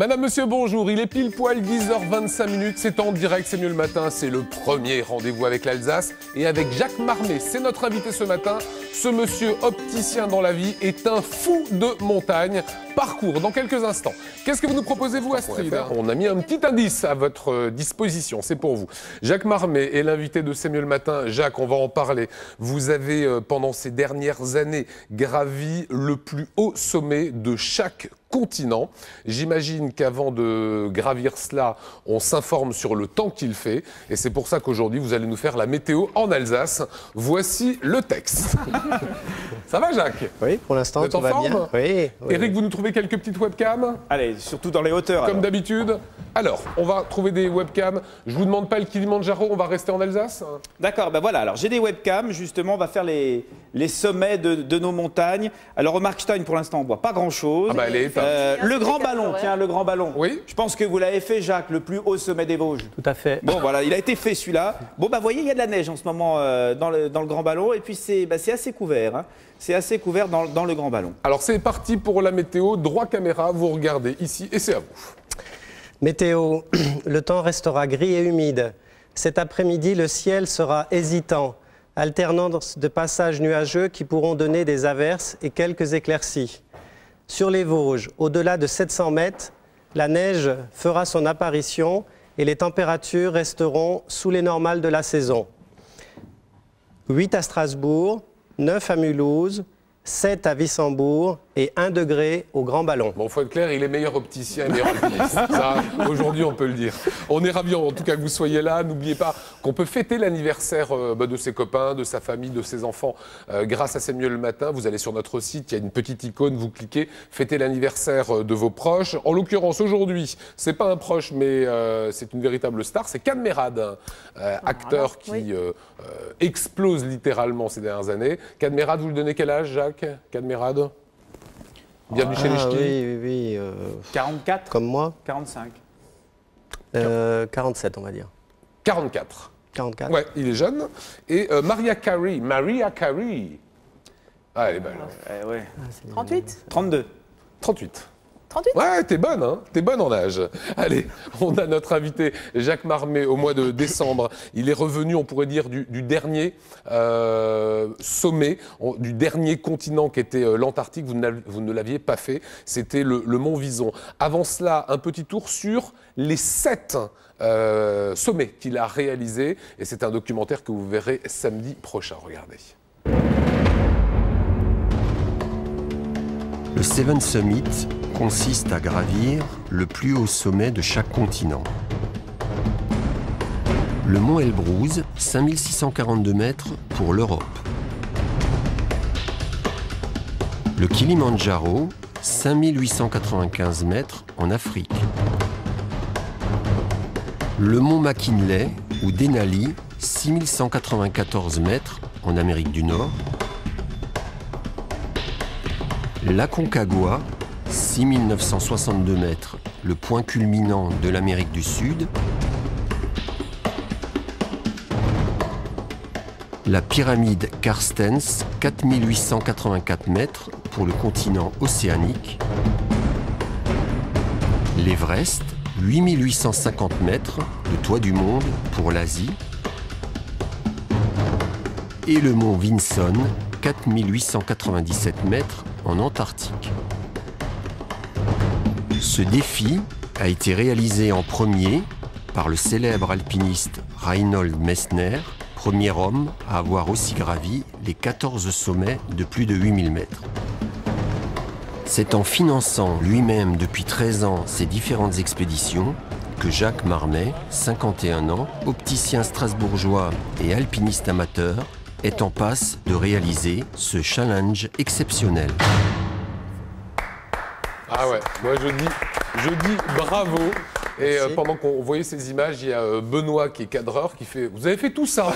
Madame, monsieur, bonjour. Il est pile poil 10h25. C'est en direct, c'est mieux le matin. C'est le premier rendez-vous avec l'Alsace et avec Jacques Marmet. C'est notre invité ce matin. Ce monsieur opticien dans la vie est un fou de montagne. Parcours dans quelques instants. Qu'est-ce que vous nous proposez, vous, Astrid? On a mis un petit indice à votre disposition. C'est pour vous. Jacques Marmet est l'invité de C'est mieux le matin. Jacques, on va en parler. Vous avez, pendant ces dernières années, gravi le plus haut sommet de chaque continent. J'imagine qu'avant de gravir cela, on s'informe sur le temps qu'il fait. Et c'est pour ça qu'aujourd'hui, vous allez nous faire la météo en Alsace. Voici le texte. Ça va, Jacques? Oui, pour l'instant, tout va bien. Oui, oui. Eric, vous nous trouvez quelques petites webcams? Allez, surtout dans les hauteurs. Comme d'habitude. Alors, on va trouver des webcams. Je vous demande pas le Kilimanjaro, on va rester en Alsace? D'accord, ben voilà. Alors, j'ai des webcams, justement, on va faire les sommets de nos montagnes. Alors, au Markstein, pour l'instant, on voit pas grand-chose. Ah bah, elle est éteinte. Le grand ballon, tiens, le grand ballon. Oui. Je pense que vous l'avez fait, Jacques, le plus haut sommet des Vosges. Tout à fait. Bon, voilà, il a été fait celui-là. Bon, bah, vous voyez, il y a de la neige en ce moment dans le grand ballon. Et puis, c'est assez couvert. Hein. C'est assez couvert dans le grand ballon. Alors, c'est parti pour la météo. Droit caméra, vous regardez ici et c'est à vous. Météo, le temps restera gris et humide. Cet après-midi, le ciel sera hésitant. Alternance de passages nuageux qui pourront donner des averses et quelques éclaircies. Sur les Vosges, au-delà de 700 mètres, la neige fera son apparition et les températures resteront sous les normales de la saison. 8 à Strasbourg, 9 à Mulhouse, 7 à Wissembourg et 1 degré au Grand Ballon. Bon, faut être clair, il est meilleur opticien et meilleur alpiniste. Ça, aujourd'hui, on peut le dire. On est ravis, en tout cas, que vous soyez là. N'oubliez pas qu'on peut fêter l'anniversaire de ses copains, de sa famille, de ses enfants grâce à C'est mieux le matin. Vous allez sur notre site, il y a une petite icône, vous cliquez, fêtez l'anniversaire de vos proches. En l'occurrence, aujourd'hui, c'est pas un proche, mais c'est une véritable star. C'est Kad Merad, acteur qui explose littéralement ces dernières années. Kad Merad, vous lui donnez quel âge, Jacques? Kad Merad? Bienvenue chez les Ch'tis. Oui. 44 Comme moi 45. 47, on va dire. 44. 44. Ouais, il est jeune. Et Mariah Carey. Ah, elle est belle. Ouais. 38 32. 38. 38 Ouais, t'es bonne, hein? T'es bonne en âge. Allez, on a notre invité Jacques Marmet au mois de décembre. Il est revenu, on pourrait dire, du dernier sommet, du dernier continent qui était l'Antarctique. Vous ne l'aviez pas fait. C'était le mont Vison. Avant cela, un petit tour sur les 7 sommets qu'il a réalisés. Et c'est un documentaire que vous verrez samedi prochain. Regardez. Le Seven Summit consiste à gravir le plus haut sommet de chaque continent. Le mont Elbrus, 5642 mètres pour l'Europe. Le Kilimanjaro, 5895 mètres en Afrique. Le mont McKinley ou Denali, 6194 mètres en Amérique du Nord. L'Aconcagua, 6962 mètres, le point culminant de l'Amérique du Sud. La pyramide Carstens, 4884 mètres pour le continent océanique. L'Everest, 8850 mètres, le toit du monde pour l'Asie. Et le mont Vinson, 4897 mètres en Antarctique. Ce défi a été réalisé en premier par le célèbre alpiniste Reinhold Messner, premier homme à avoir aussi gravi les 14 sommets de plus de 8000 mètres. C'est en finançant lui-même depuis 13 ans ces différentes expéditions que Jacques Marmet, 51 ans, opticien strasbourgeois et alpiniste amateur, est en passe de réaliser ce challenge exceptionnel. Ah ouais, moi je dis bravo. Et pendant qu'on voyait ces images, il y a Benoît qui est cadreur qui fait « Vous avez fait tout ça ?»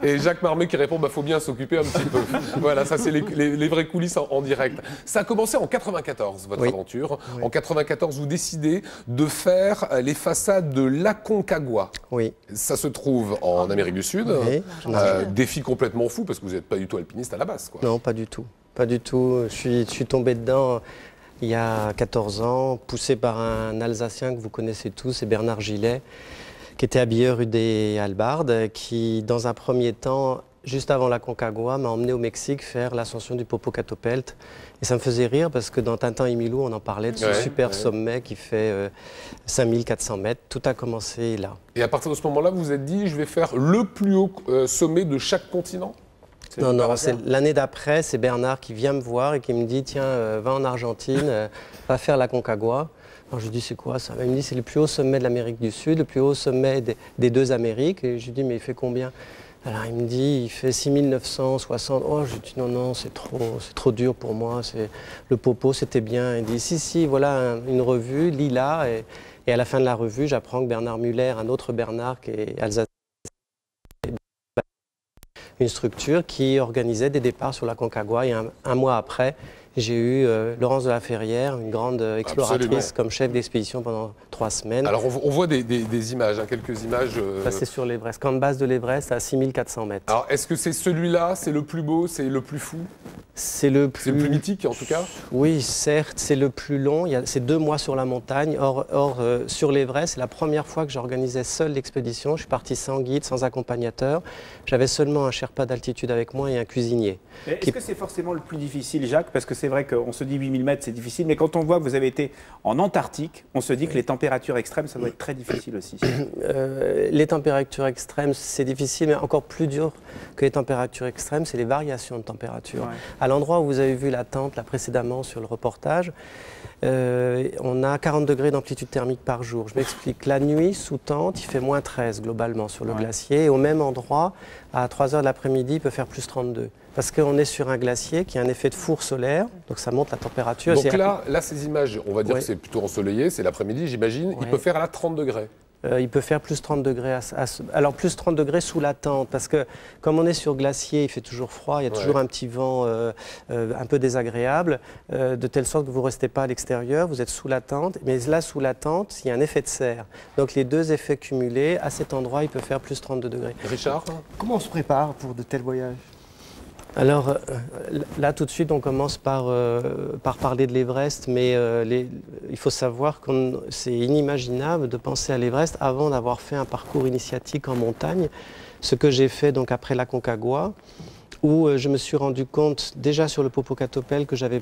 Et Jacques Marmet qui répond « Faut bien s'occuper un petit peu. » Voilà, ça c'est les vraies coulisses en direct. Ça a commencé en 94, votre aventure. Oui. En 94, vous décidez de faire les façades de l'Aconcagua. Oui. Ça se trouve en Amérique du Sud. Oui. Défi complètement fou parce que vous n'êtes pas du tout alpiniste à la base, quoi. Non, pas du tout. Pas du tout. Je suis tombé dedans. il y a 14 ans, poussé par un Alsacien que vous connaissez tous, c'est Bernard Gillet, qui était habilleur rue des Halbardes, qui, dans un premier temps, juste avant la Concagua, m'a emmené au Mexique faire l'ascension du Popocatépetl. Et ça me faisait rire parce que dans Tintin et Milou, on en parlait de ce super sommet qui fait 5400 mètres. Tout a commencé là. Et à partir de ce moment-là, vous vous êtes dit, je vais faire le plus haut sommet de chaque continent? Non, c'est l'année d'après, c'est Bernard qui vient me voir et qui me dit, tiens, va en Argentine, va faire la Concagua. Alors je lui dis, c'est quoi ça? Il me dit, c'est le plus haut sommet de l'Amérique du Sud, le plus haut sommet des deux Amériques. Et je lui dis, mais il fait combien? Alors il me dit, il fait 6960. Oh, je lui dis, non, c'est trop dur pour moi. Le Popo, c'était bien. Il dit, si, voilà une revue, Lila. Et à la fin de la revue, j'apprends que Bernard Muller, un autre Bernard qui est alsacien, une structure qui organisait des départs sur la Concagua. Et un mois après, j'ai eu Laurence de la Ferrière, une grande exploratrice, comme chef d'expédition pendant 3 semaines. Alors on voit des images, quelques images. Ça c'est sur l'Everest, camp de base de l'Everest à 6400 mètres. Alors est-ce que c'est celui-là, c'est le plus beau, c'est le plus fou? C'est le plus mythique en tout cas? Oui, certes, c'est le plus long. C'est 2 mois sur la montagne. Or sur l'Everest, c'est la première fois que j'organisais seul l'expédition. Je suis parti sans guide, sans accompagnateur. J'avais seulement un Sherpa d'altitude avec moi et un cuisinier. Est-ce que c'est forcément le plus difficile, Jacques? Parce que c'est vrai qu'on se dit 8000 mètres, c'est difficile. Mais quand on voit que vous avez été en Antarctique, on se dit que les températures extrêmes, ça doit être très difficile aussi. Les températures extrêmes, c'est difficile, mais encore plus dur que les températures extrêmes, c'est les variations de température. Ouais. À l'endroit où vous avez vu la tente là précédemment sur le reportage, on a 40 degrés d'amplitude thermique par jour. Je m'explique. La nuit, sous tente, il fait moins 13 globalement sur le glacier. Et au même endroit, à 3 heures de l'après-midi, il peut faire plus 32. Parce qu'on est sur un glacier qui a un effet de four solaire, donc ça monte la température. Donc là, ces images, on va dire que c'est plutôt ensoleillé, c'est l'après-midi, j'imagine. Il peut faire à 30 degrés. Il peut faire plus 30 degrés. Alors plus 30 degrés sous la tente, parce que comme on est sur glacier, il fait toujours froid, il y a toujours un petit vent un peu désagréable, de telle sorte que vous ne restez pas à l'extérieur, vous êtes sous la tente. Mais là, sous la tente, il y a un effet de serre. Donc les deux effets cumulés, à cet endroit, il peut faire plus 32 degrés. Richard? Comment on se prépare pour de tels voyages? Alors là, tout de suite, on commence par parler de l'Everest, mais il faut savoir que c'est inimaginable de penser à l'Everest avant d'avoir fait un parcours initiatique en montagne, ce que j'ai fait donc après la Concagua, où je me suis rendu compte déjà sur le Popocatépetl que j'avais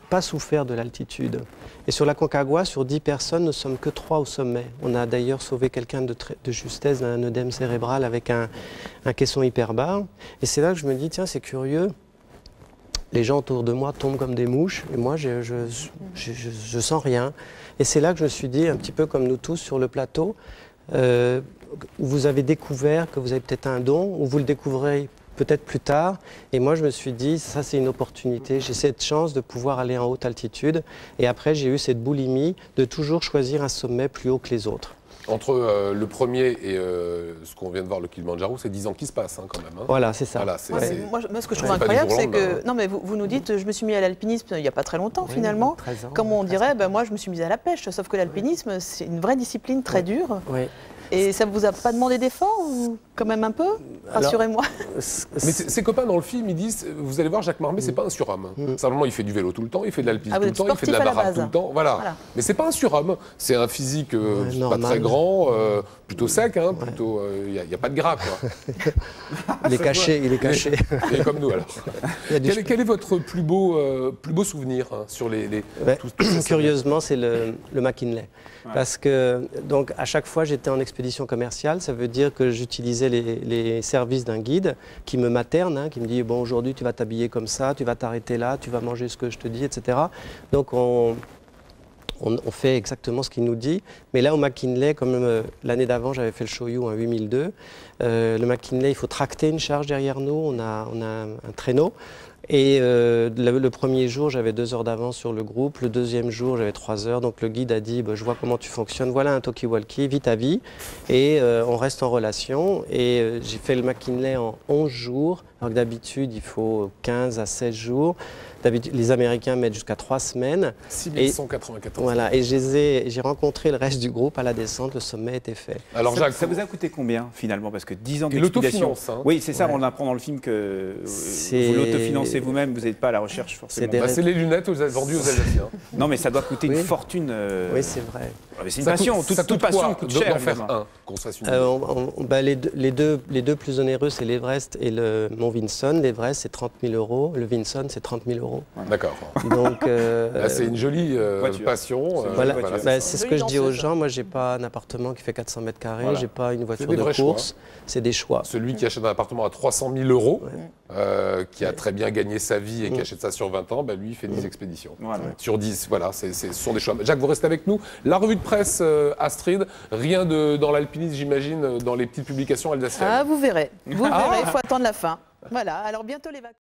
pas souffert de l'altitude. Et sur la Concagua, sur 10 personnes, nous ne sommes que 3 au sommet. On a d'ailleurs sauvé quelqu'un de justesse d'un œdème cérébral avec un caisson hyperbare. Et c'est là que je me dis, tiens, c'est curieux. Les gens autour de moi tombent comme des mouches et moi, je sens rien. Et c'est là que je me suis dit, un petit peu comme nous tous sur le plateau, où vous avez découvert que vous avez peut-être un don, ou vous le découvrez peut-être plus tard. Et moi, je me suis dit, ça, c'est une opportunité. J'ai cette chance de pouvoir aller en haute altitude. Et après, j'ai eu cette boulimie de toujours choisir un sommet plus haut que les autres. Entre le premier et ce qu'on vient de voir, le Kilimandjaro, c'est 10 ans qui se passent quand même. Hein. Voilà, c'est ça. Voilà, moi, ce que je trouve incroyable, c'est que... Non, mais vous nous dites, je me suis mis à l'alpinisme il n'y a pas très longtemps, finalement. 13 ans, comme on dirait, moi, je me suis mise à la pêche. Sauf que l'alpinisme, c'est une vraie discipline très dure. Oui. Et ça ne vous a pas demandé d'effort ou quand même un peu? Rassurez-moi. Mais ses copains dans le film, ils disent, vous allez voir, Jacques Marmé, c'est pas un surhomme. Simplement, il fait du vélo tout le temps, il fait de l'alpinisme tout le temps, il fait de la baraque tout le temps. Voilà. Mais c'est pas un surhomme. C'est un physique pas très grand, plutôt sec, plutôt. Il n'y a pas de gras, quoi. Il est caché, il est caché. Il est comme nous, alors. Quel est votre plus beau souvenir sur les curieusement, c'est le McKinley. Parce que, donc, à chaque fois, j'étais en expédition commerciale. Ça veut dire que j'utilisais les services d'un guide qui me materne, qui me dit, bon, aujourd'hui, tu vas t'habiller comme ça, tu vas t'arrêter là, tu vas manger ce que je te dis, etc. Donc, on fait exactement ce qu'il nous dit. Mais là, au McKinley, comme l'année d'avant, j'avais fait le Shoyu en 8002, le McKinley, il faut tracter une charge derrière nous. On a un traîneau. Et le premier jour, j'avais 2 heures d'avance sur le groupe. Le deuxième jour, j'avais 3 heures. Donc le guide a dit, je vois comment tu fonctionnes. Voilà un talkie-walkie, vis ta vie. Et on reste en relation. Et j'ai fait le McKinley en 11 jours. Alors que d'habitude, il faut 15 à 16 jours. D'habitude, les Américains mettent jusqu'à 3 semaines. 6194. Voilà, et j'ai rencontré le reste du groupe à la descente, le sommet était fait. Alors Jacques, ça vous a coûté combien finalement? Parce que 10 ans d'expédition. Hein. Oui, c'est ça, on apprend dans le film que vous l'autofinancez vous-même, vous n'êtes pas à la recherche forcément. C'est les lunettes que vous avez vendues aux Alsaciens. Non, mais ça doit coûter une fortune. Oui, c'est vrai. C'est une passion, toute passion coûte cher. D'en faire un, qu'on se fasse une les deux plus onéreux, c'est l'Everest et le Mont Vinson. L'Everest, c'est 30 000 €. Le Vinson, c'est 30 000 €. D'accord. Donc, c'est une jolie passion. Voilà, c'est ce que je dis aux gens. Moi, j'ai pas un appartement qui fait 400 mètres carrés. Voilà. J'ai pas une voiture de course. C'est des choix. Celui qui achète un appartement à 300 000 €, qui a très bien gagné sa vie et qui achète ça sur 20 ans, lui, il fait 10 expéditions. Voilà. Sur 10, voilà, ce sont des choix. Jacques, vous restez avec nous. La revue de presse Astrid, rien dans l'alpinisme, j'imagine, dans les petites publications alsaciennes. Ah, vous verrez. Vous verrez, il faut attendre la fin. Voilà, alors bientôt les vacances.